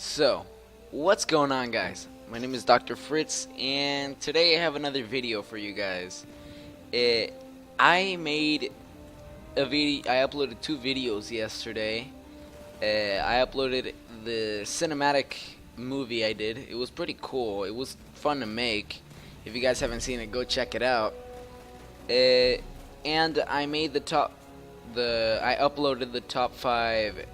So, what's going on, guys? My name is Dr. Fritz, and today I have another video for you guys. I made a video. I uploaded two videos yesterday. I uploaded the cinematic movie I did. It was pretty cool. It was fun to make. If you guys haven't seen it, go check it out. And I made I uploaded the top 5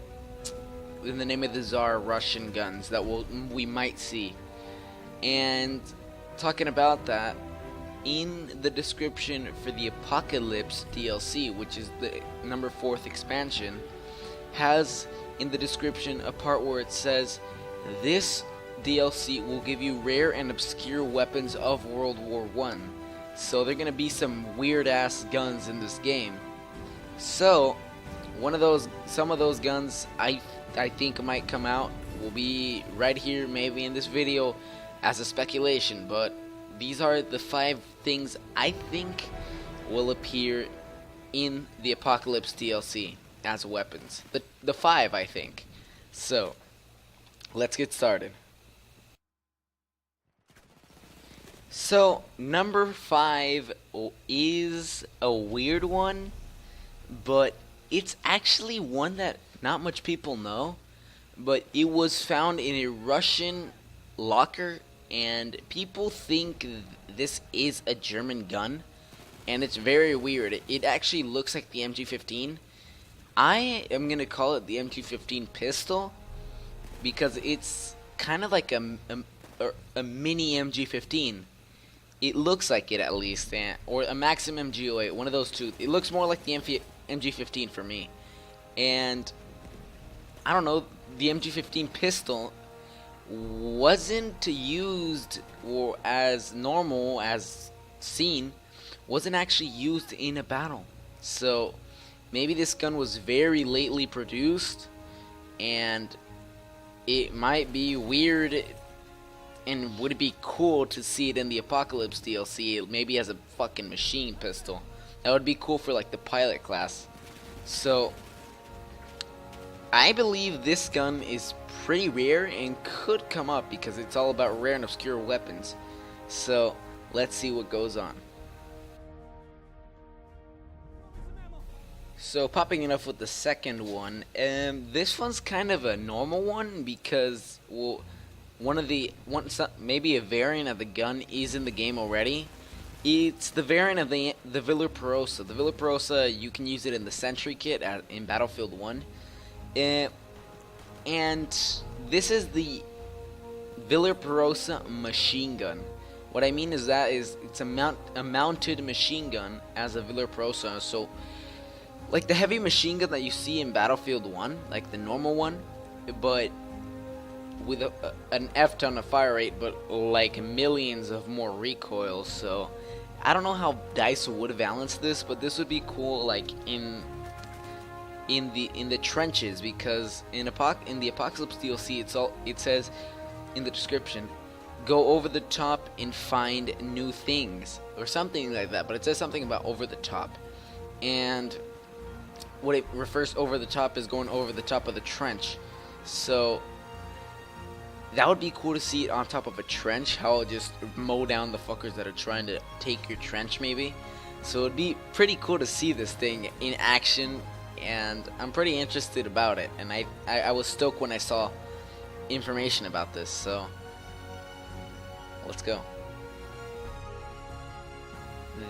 in the name of the Tsar Russian guns that we might see. And talking about that, in the description for the Apocalypse DLC, which is the number 4th expansion, has in the description a part where it says this DLC will give you rare and obscure weapons of World War I. So there are gonna be some weird ass guns in this game. So some of those guns I think might come out will be right here, maybe in this video, as a speculation. But these are the 5 things I think will appear in the Apocalypse DLC as weapons. The 5, I think. So let's get started. So number 5 is a weird one, but it's actually one that not much people know, but it was found in a Russian locker, and people think this is a German gun, and it's very weird. It actually looks like the MG15. I am gonna call it the MG15 Pistol because it's kind of like a mini MG15. It looks like it, at least, or a Maxim MG08, one of those two. It looks more like the MG15 for me. And I don't know, the MG15 pistol wasn't used, or as normal as seen, wasn't actually used in a battle. So maybe this gun was very lately produced, and it might be weird, and would it be cool to see it in the Apocalypse DLC, maybe as a fucking machine pistol. That would be cool for like the pilot class. So I believe this gun is pretty rare and could come up because it's all about rare and obscure weapons. So let's see what goes on. So popping it off with the second one, this one's kind of a normal one because, well, maybe a variant of the gun is in the game already. It's the variant of the Villa Perosa. The Villa Perosa, you can use it in the Sentry kit in Battlefield 1. And this is the Villa Perosa machine gun. What I mean is that it's a mounted machine gun as a Villa Perosa. So like the heavy machine gun that you see in Battlefield 1, like the normal one, but with an F ton of fire rate, but like millions of more recoil. So I don't know how DICE would balance this, but this would be cool, like in the trenches, because in the Apocalypse DLC, it says in the description, go over the top and find new things, or something like that. But it says something about over the top, and what it refers over the top is going over the top of the trench. So that would be cool to see it on top of a trench, how it just mow down the fuckers that are trying to take your trench, maybe. So it'd be pretty cool to see this thing in action, and I'm pretty interested about it. And I was stoked when I saw information about this, so let's go.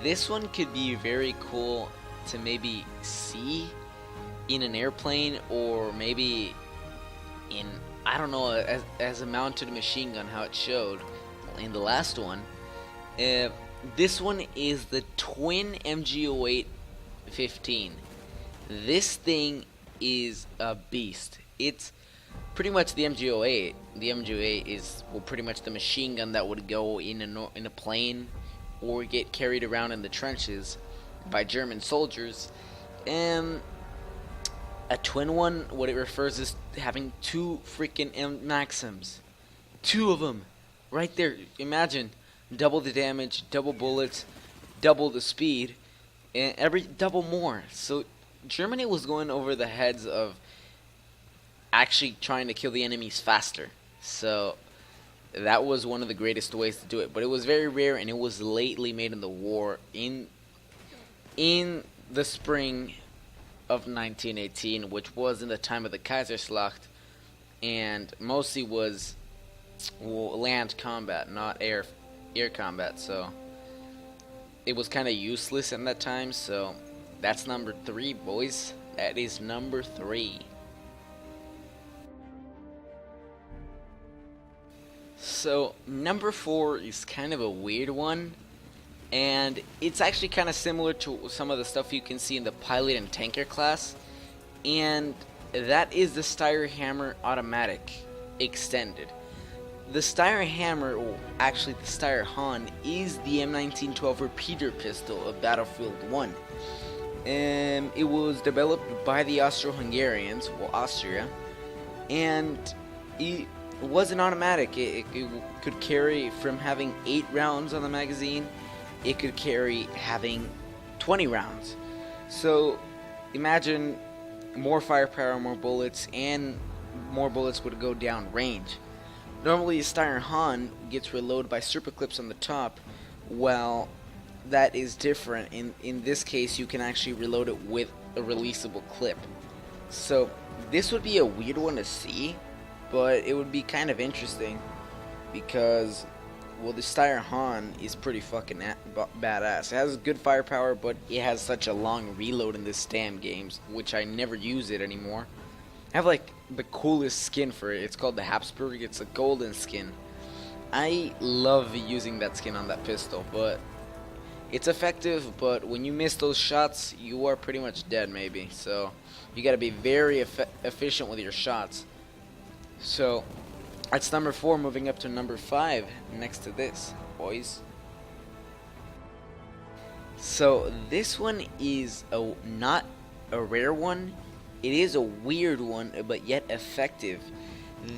This one could be very cool to maybe see in an airplane, or maybe in, I don't know, as a mounted machine gun, how it showed in the last one. This one is the twin MG08 15. This thing is a beast. It's pretty much the MG08. The MG08 is, well, pretty much the machine gun that would go in a plane or get carried around in the trenches by German soldiers. A twin one, what it refers is having 2 freaking Maxims. 2 of them. Right there. Imagine. Double the damage, double bullets, double the speed, and double more. So Germany was going over the heads of actually trying to kill the enemies faster. So that was one of the greatest ways to do it. But it was very rare, and it was lately made in the war in the spring of 1918, which was in the time of the Kaiserschlacht, and mostly was land combat, not air combat. So it was kind of useless in that time. So that's number 3, boys. That is number 3. So number 4 is kind of a weird one, and it's actually kind of similar to some of the stuff you can see in the pilot and tanker class, and that is the Steyr Hammer automatic extended. The Steyr Hammer, or actually the Steyr Hahn, is the M1912 repeater pistol of Battlefield 1. It was developed by the Austro-Hungarians, well, Austria, and it was an automatic. It could carry from having 8 rounds on the magazine, it could carry having 20 rounds. So imagine more firepower, more bullets, and more bullets would go down range. Normally, a Steyr Hahn gets reloaded by super clips on the top. Well, that is different. In this case, you can actually reload it with a releasable clip. So this would be a weird one to see, but it would be kind of interesting because, well, the Steyr Hahn is pretty fucking badass. It has good firepower, but it has such a long reload in this damn games, which I never use it anymore. I have like the coolest skin for it. It's called the Habsburg. It's a golden skin. I love using that skin on that pistol, but it's effective, but when you miss those shots, you are pretty much dead maybe. So you gotta be very efficient with your shots. So that's number 4, moving up to number 5 next to this, boys. So this one is not a rare one. It is a weird one, but yet effective.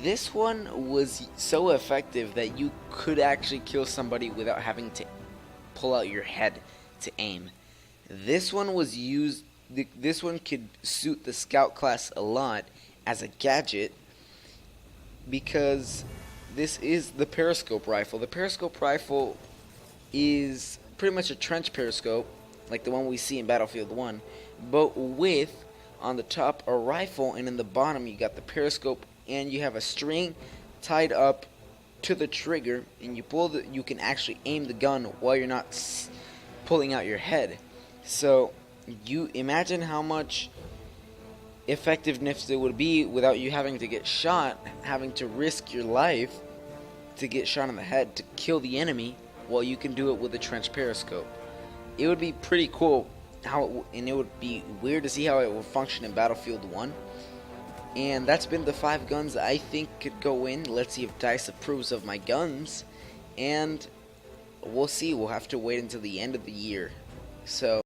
This one was so effective that you could actually kill somebody without having to pull out your head to aim. This one was used. This one could suit the scout class a lot as a gadget, because this is the Periscope Rifle. The Periscope Rifle is pretty much a trench periscope, like the one we see in Battlefield 1, but with, on the top, a rifle, and in the bottom you got the periscope, and you have a string tied up to the trigger, and you can actually aim the gun while you're not pulling out your head. So you imagine how much effectiveness it would be without you having to get shot, having to risk your life to get shot in the head to kill the enemy, while you can do it with a trench periscope. It would be pretty cool and it would be weird to see how it will function in Battlefield 1. And that's been the 5 guns I think could go in. Let's see if DICE approves of my guns, and we'll see. We'll have to wait until the end of the year. So